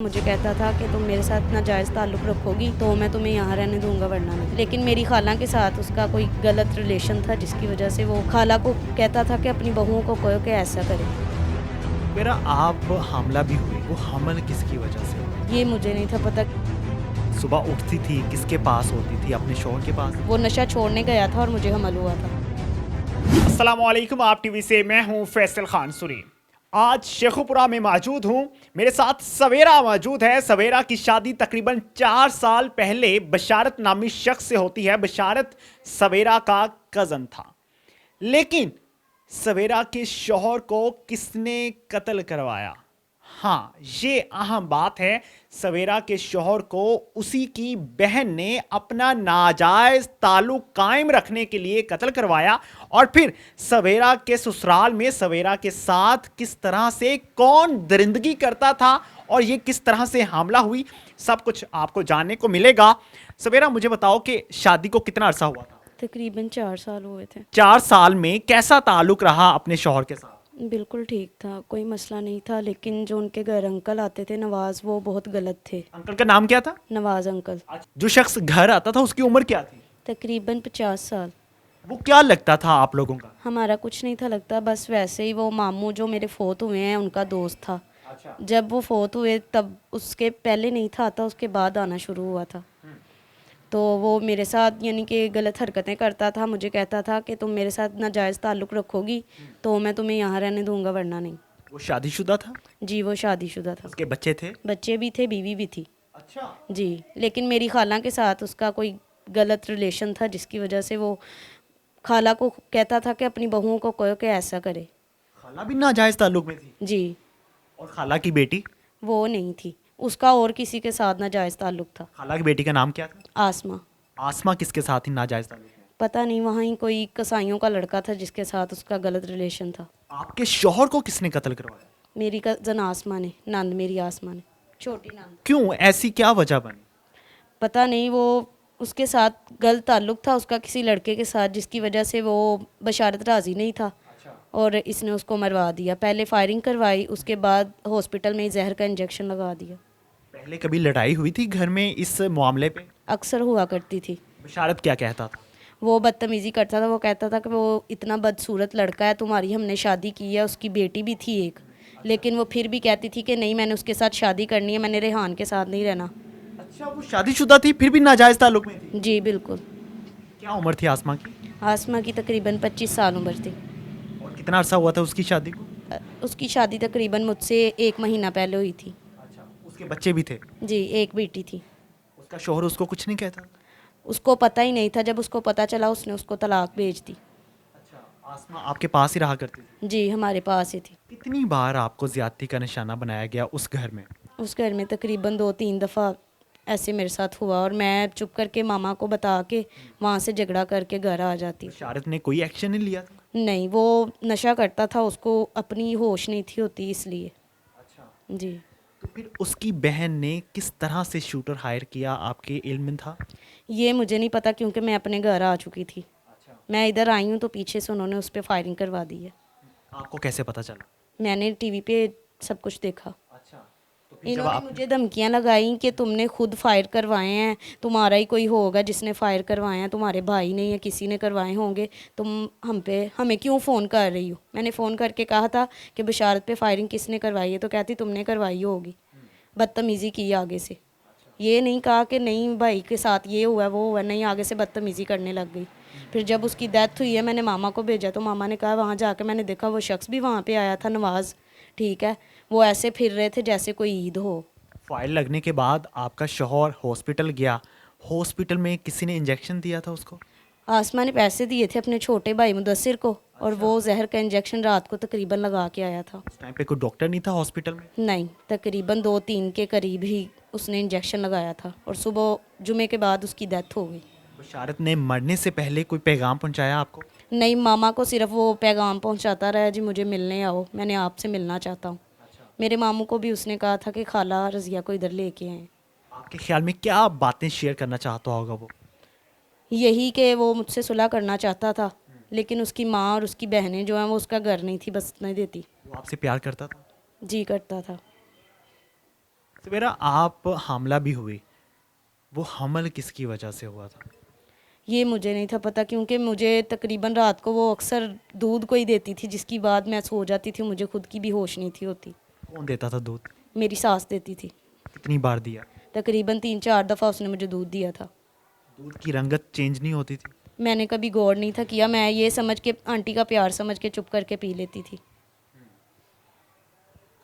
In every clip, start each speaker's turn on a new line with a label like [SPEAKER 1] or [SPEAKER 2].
[SPEAKER 1] मुझे कहता था कि तुम मेरे साथ नाजायज़ ताल्लुक़ रखोगी तो मैं तुम्हें यहाँ रहने दूंगा वरना नहीं। लेकिन मेरी खाला के साथ उसका कोई गलत रिलेशन था जिसकी वजह से वो खाला को कहता था कि अपनी बहुओं को कहो कि ऐसा करे।
[SPEAKER 2] मेरा आप हमला भी हुई, वो हमल किसकी वजह से हुआ?
[SPEAKER 1] ये मुझे नहीं था पता।
[SPEAKER 2] सुबह उठती थी किसके पास होती थी? अपने शौहर के पास?
[SPEAKER 1] वो नशा छोड़ने गया था और मुझे हमल हुआ था।
[SPEAKER 3] अस्सलाम वालेकुम, आप टीवी से मैं हूं फैसल खान सुरी। आज शेखुपुरा में मौजूद हूं, मेरे साथ सवेरा मौजूद है। सवेरा की शादी तकरीबन 4 साल पहले बशारत नामी शख्स से होती है। बशारत सवेरा का कज़न था, लेकिन सवेरा के शौहर को किसने कत्ल करवाया? हाँ, ये अहम बात है। सवेरा के शौहर को उसी की बहन ने अपना नाजायज ताल्लुक कायम रखने के लिए कत्ल करवाया। और फिर सवेरा के ससुराल में सवेरा के साथ किस तरह से कौन दरिंदगी करता था और ये किस तरह से हमला हुई, सब कुछ आपको जानने को मिलेगा। सवेरा, मुझे बताओ कि शादी को कितना अरसा हुआ था?
[SPEAKER 1] तकरीबन 4 साल हुए थे।
[SPEAKER 2] 4 साल में कैसा ताल्लुक रहा अपने शौहर के साथ?
[SPEAKER 1] बिल्कुल ठीक था, कोई मसला नहीं था। लेकिन जो उनके घर अंकल आते थे नवाज, वो बहुत गलत थे।
[SPEAKER 2] अंकल का नाम क्या था?
[SPEAKER 1] नवाज अंकल।
[SPEAKER 2] जो शख्स घर आता था उसकी उम्र क्या थी?
[SPEAKER 1] तकरीबन 50 साल।
[SPEAKER 2] वो क्या लगता था आप लोगों का?
[SPEAKER 1] हमारा कुछ नहीं था लगता, बस वैसे ही वो मामू जो मेरे फोत हुए हैं उनका दोस्त था।
[SPEAKER 2] अच्छा।
[SPEAKER 1] जब वो फोत हुए तब उसके पहले नहीं था आता, उसके बाद आना शुरू हुआ था। तो वो मेरे साथ यानी कि गलत हरकतें करता था। मुझे कहता था कि तुम मेरे साथ नाजायज़ ताल्लुक़ रखोगी तो मैं तुम्हें यहाँ रहने दूंगा वरना नहीं।
[SPEAKER 2] वो शादीशुदा था?
[SPEAKER 1] जी, वो शादीशुदा था।
[SPEAKER 2] उसके बच्चे थे?
[SPEAKER 1] बच्चे भी थे, बीवी भी थी।
[SPEAKER 2] अच्छा।
[SPEAKER 1] जी, लेकिन मेरी खाला के साथ उसका कोई गलत रिलेशन था जिसकी वजह से वो खाला को कहता था कि अपनी बहुओं को कहो कि ऐसा करे।
[SPEAKER 2] खाला भी नाजायज ताल्लुक में थी?
[SPEAKER 1] जी,
[SPEAKER 2] और खाला की बेटी?
[SPEAKER 1] वो नहीं थी, उसका और किसी के साथ नाजायज़ ताल्लुक़ था।
[SPEAKER 2] खाला की बेटी का नाम क्या था?
[SPEAKER 1] आसमा।
[SPEAKER 2] आसमा किसके साथ ही नाजायज ताल्लुक में?
[SPEAKER 1] पता नहीं, वहाँ ही कोई कसाईयों का लड़का था जिसके साथ उसका गलत रिलेशन था।
[SPEAKER 2] आपके शौहर को किसने कत्ल करवाया?
[SPEAKER 1] मेरी कज़न आसमा ने, नंद मेरी आसमा ने, छोटी नंद।
[SPEAKER 2] क्यों, ऐसी क्या वजह बनी?
[SPEAKER 1] पता नहीं, वो उसके साथ गलत ताल्लुक़ था उसका किसी लड़के के साथ जिसकी वजह से वो बशारत राज़ी नहीं था। और इसने उसको मरवा दिया। पहले फायरिंग करवाई, उसके बाद हॉस्पिटल में जहर का इंजेक्शन लगा दिया।
[SPEAKER 2] पहले कभी लड़ाई हुई थी घर में इस मामले पे?
[SPEAKER 1] अक्सर हुआ करती थी।
[SPEAKER 2] बशारत क्या कहता था?
[SPEAKER 1] वो बदतमीज़ी करता था। वो कहता था कि वो इतना बदसूरत लड़का है तुम्हारी, हमने शादी की है, उसकी बेटी भी थी एक, लेकिन वो फिर भी कहती थी कि नहीं, मैंने उसके साथ शादी करनी है, मैंने रेहान के साथ नहीं रहना।
[SPEAKER 2] अच्छा, वो शादीशुदा थी फिर भी नाजायज ताल्लुक में थी?
[SPEAKER 1] जी बिल्कुल।
[SPEAKER 2] क्या उम्र थी आसमा की?
[SPEAKER 1] आसमा की तकरीबन 25 साल उम्र थी।
[SPEAKER 2] और कितना अरसा हुआ था उसकी शादी को?
[SPEAKER 1] उसकी शादी तकरीबन मुझसे 1 महीना पहले हुई थी।
[SPEAKER 2] अच्छा, उसके बच्चे भी थे?
[SPEAKER 1] जी, एक बेटी थी।
[SPEAKER 2] उसका शौहर उसको कुछ नहीं कहता?
[SPEAKER 1] उसको पता ही नहीं था। जब उसको पता चला उसने उसको तलाक भेज दी।
[SPEAKER 2] अच्छा, आसमा आपके पास ही रहा करती थी?
[SPEAKER 1] जी, हमारे पास ही थी।
[SPEAKER 2] कितनी बार आपको ज्यादती का निशाना बनाया गया उस घर में?
[SPEAKER 1] उस घर में तकरीबन 2-3 दफ़ा ऐसे मेरे साथ हुआ और मैं चुप करके मामा को बता के वहाँ से झगड़ा करके घर आ जाती।
[SPEAKER 2] बशारत ने कोई एक्शन नहीं लिया था?
[SPEAKER 1] नहीं, वो नशा करता था, उसको अपनी होश नहीं थी होती इसलिए।
[SPEAKER 2] अच्छा।
[SPEAKER 1] जी,
[SPEAKER 2] तो फिर उसकी बहन ने किस तरह से शूटर हायर किया, आपके इल्म में था?
[SPEAKER 1] ये मुझे नहीं पता क्योंकि मैं अपने घर आ चुकी थी।
[SPEAKER 2] अच्छा।
[SPEAKER 1] मैं इधर आई हूँ तो पीछे से उन्होंने उस पर फायरिंग करवा दी है।
[SPEAKER 2] आपको कैसे पता चला?
[SPEAKER 1] मैंने टीवी पे सब कुछ देखा।
[SPEAKER 2] अच्छा। तो फिर जब
[SPEAKER 1] इन्होंने
[SPEAKER 2] आप
[SPEAKER 1] मुझे धमकियां लगाई कि तुमने खुद फायर करवाए हैं, तुम्हारा ही कोई होगा जिसने फायर करवाए हैं, तुम्हारे भाई ने या किसी ने करवाए होंगे, तुम हमें क्यों फ़ोन कर रही हो। मैंने फ़ोन करके कहा था कि बशारत पे फायरिंग किसने करवाई है, तो कहती तुमने करवाई होगी। बदतमीज़ी की आगे से, ये नहीं कहा कि नहीं भाई के साथ ये हुआ वो हुआ, नहीं, आगे से बदतमीज़ी करने लग गई। फिर जब उसकी डेथ हुई है मैंने मामा को भेजा तो मामा ने कहा, वहाँ जाके मैंने देखा वो शख्स भी वहाँ पे आया था, नवाज़, ठीक है, वो ऐसे फिर रहे थे जैसे कोई ईद हो।
[SPEAKER 2] फायर लगने के बाद आपका शौहर हॉस्पिटल गया, हॉस्पिटल में किसी ने इंजेक्शन दिया था उसको?
[SPEAKER 1] आसमा ने पैसे दिए थे अपने छोटे भाई मुदस्सिर को और वो जहर का इंजेक्शन रात को तकरीबन लगा के आया था।
[SPEAKER 2] उस टाइम पे कोई डॉक्टर नहीं था हॉस्पिटल में?
[SPEAKER 1] नहीं, तकरीबन 2-3 के करीब ही उसने इंजेक्शन लगाया था और सुबह जुमे के बाद उसकी डेथ हो गई।
[SPEAKER 2] बशारत ने मरने से पहले कोई पैगाम पहुंचाया आपको?
[SPEAKER 1] नहीं, मामा को सिर्फ वो पैगाम पहुंचाता रहा, जी मुझे मिलने आओ, मैंने आपसे मिलना चाहता हूँ। मेरे मामू को भी उसने कहा था कि खाला रज़िया को इधर लेके आए।
[SPEAKER 2] आपके ख्याल में क्या बातें शेयर करना चाहता होगा वो?
[SPEAKER 1] यही कि वो मुझसे सुलह करना चाहता था, लेकिन उसकी माँ और उसकी बहनें जो हैं वो उसका घर नहीं थी बसने देती।
[SPEAKER 2] वो आपसे प्यार करता था?
[SPEAKER 1] जी करता था।
[SPEAKER 2] सवेरा आप हामला भी हुई, वो हमल किसकी वजह से हुआ था?
[SPEAKER 1] ये मुझे नहीं था पता, क्योंकि मुझे तकरीबन रात को वो अक्सर दूध को ही देती थी, जिसकी बाद मैं सो जाती थी, मुझे खुद की भी होश नहीं थी होती।
[SPEAKER 2] कौन देता था दूध?
[SPEAKER 1] मेरी सास देती थी।
[SPEAKER 2] कितनी बार दिया?
[SPEAKER 1] तकरीबन 3-4 दफ़ा उसने मुझे दूध दिया था।
[SPEAKER 2] दूध की रंगत चेंज नहीं होती थी?
[SPEAKER 1] मैंने कभी गौर नहीं था किया, मैं ये समझ के आंटी का प्यार समझ के चुप करके पी लेती थी।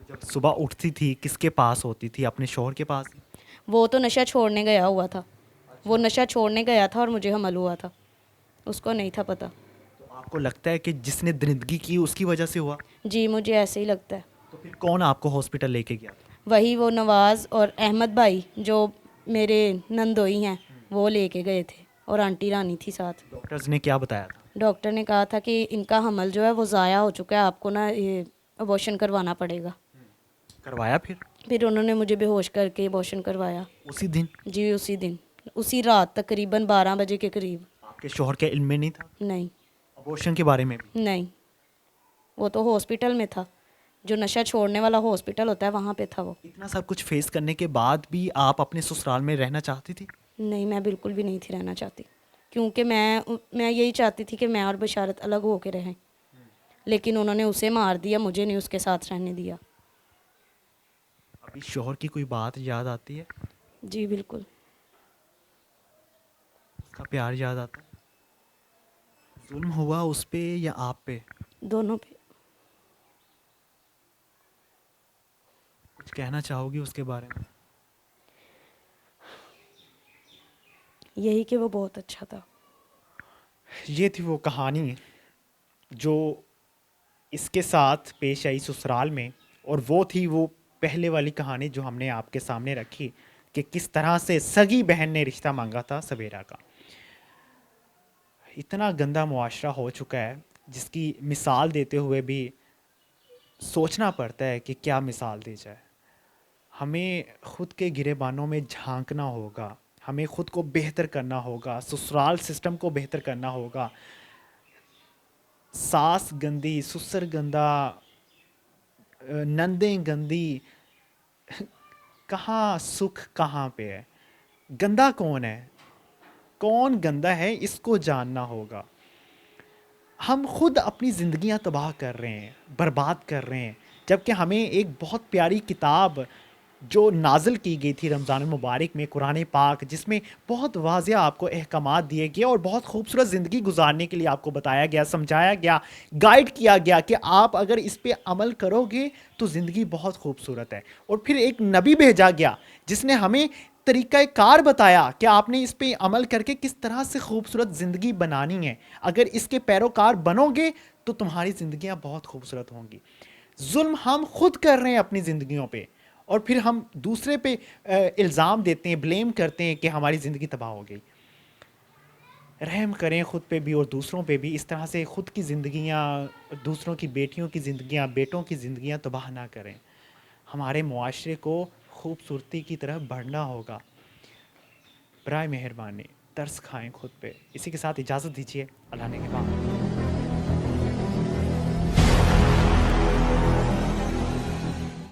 [SPEAKER 2] तो जब सुबह उठती थी किसके पास होती थी? अपने शौहर के पास?
[SPEAKER 1] वो तो नशा छोड़ने गया हुआ था, वो नशा छोड़ने गया था और मुझे हमल हुआ था, उसको नहीं था पता।
[SPEAKER 2] तो आपको लगता है कि जिसने दरिंदगी की उसकी वजह से हुआ?
[SPEAKER 1] जी मुझे ऐसे ही लगता है।
[SPEAKER 2] तो फिर कौन आपको हॉस्पिटल लेके गया था?
[SPEAKER 1] वही वो नवाज़ और अहमद भाई जो मेरे नंदोई हैं, वो लेके गए थे, और आंटी रानी थी साथ।
[SPEAKER 2] डॉक्टर्स ने क्या बताया था?
[SPEAKER 1] डॉक्टर ने कहा था कि इनका हमल जो है वो ज़ाया हो चुका है, आपको ना ये अबॉर्शन करवाना पड़ेगा।
[SPEAKER 2] करवाया फिर?
[SPEAKER 1] फिर उन्होंने मुझे बेहोश करके अबॉर्शन करवाया।
[SPEAKER 2] उसी दिन?
[SPEAKER 1] जी उसी दिन, उसी रात तकरीबन 12 बजे के करीब।
[SPEAKER 2] आपके शौहर के इल्म में नहीं था
[SPEAKER 1] नहीं
[SPEAKER 2] अबॉर्शन के बारे में भी?
[SPEAKER 1] नहीं, वो तो हॉस्पिटल में था, जो नशा छोड़ने वाला हॉस्पिटल होता है वहाँ पे था वो।
[SPEAKER 2] इतना सब कुछ फेस करने के बाद भी आप अपने ससुराल में रहना चाहती थी?
[SPEAKER 1] नहीं, मैं बिल्कुल भी नहीं थी रहना चाहती, क्योंकि मैं यही चाहती थी कि मैं और बशारत अलग होके रहें, लेकिन उन्होंने उसे मार दिया, मुझे नहीं उसके साथ रहने दिया।
[SPEAKER 2] अभी शौहर की कोई बात याद आती है?
[SPEAKER 1] जी बिल्कुल।
[SPEAKER 2] उसका प्यार याद आता है? जुल्म हुआ उस पे या आप पे?
[SPEAKER 1] दोनों पे।
[SPEAKER 2] कुछ कहना चाहोगी उसके बारे में?
[SPEAKER 1] यही कि वो बहुत अच्छा था।
[SPEAKER 3] ये थी वो कहानी जो इसके साथ पेश आई ससुराल में, और वो थी वो पहले वाली कहानी जो हमने आपके सामने रखी कि किस तरह से सगी बहन ने रिश्ता मांगा था सवेरा का। इतना गंदा मुआशरा हो चुका है जिसकी मिसाल देते हुए भी सोचना पड़ता है कि क्या मिसाल दी जाए। हमें खुद के गिरेबानों में झांकना होगा, हमें खुद को बेहतर करना होगा, ससुराल सिस्टम को बेहतर करना होगा। सास गंदी, ससुर गंदा, नंदें गंदी, कहाँ सुख कहाँ पे है? गंदा कौन है, कौन गंदा है, इसको जानना होगा। हम खुद अपनी ज़िंदगियां तबाह कर रहे हैं, बर्बाद कर रहे हैं, जबकि हमें एक बहुत प्यारी किताब जो नाज़िल की गई थी रमज़ान मुबारक में, कुरान पाक, जिसमें बहुत वाज़िया आपको अहकामात दिए गए और बहुत खूबसूरत ज़िंदगी गुजारने के लिए आपको बताया गया, समझाया गया, गाइड किया गया कि आप अगर इस पे अमल करोगे तो ज़िंदगी बहुत खूबसूरत है। और फिर एक नबी भेजा गया जिसने हमें तरीक़ा कार बताया कि आपने इस पे अमल करके किस तरह से खूबसूरत ज़िंदगी बनानी है। अगर इसके पैरोकार बनोगे तो तुम्हारी ज़िंदगियाँ बहुत खूबसूरत होंगी। जुल्म हम खुद कर रहे हैं अपनी ज़िंदगियों पे, और फिर हम दूसरे पे इल्ज़ाम देते हैं, ब्लेम करते हैं कि हमारी ज़िंदगी तबाह हो गई। रहम करें खुद पे भी और दूसरों पे भी, इस तरह से खुद की ज़िंदगियाँ, दूसरों की बेटियों की ज़िंदगियाँ, बेटों की ज़िंदगियाँ तबाह ना करें। हमारे मुआशरे को खूबसूरती की तरफ बढ़ना होगा। बराए मेहरबानी तरस खाएं खुद पे। इसी के साथ इजाज़त दीजिए, अल्लाह ने के बाद।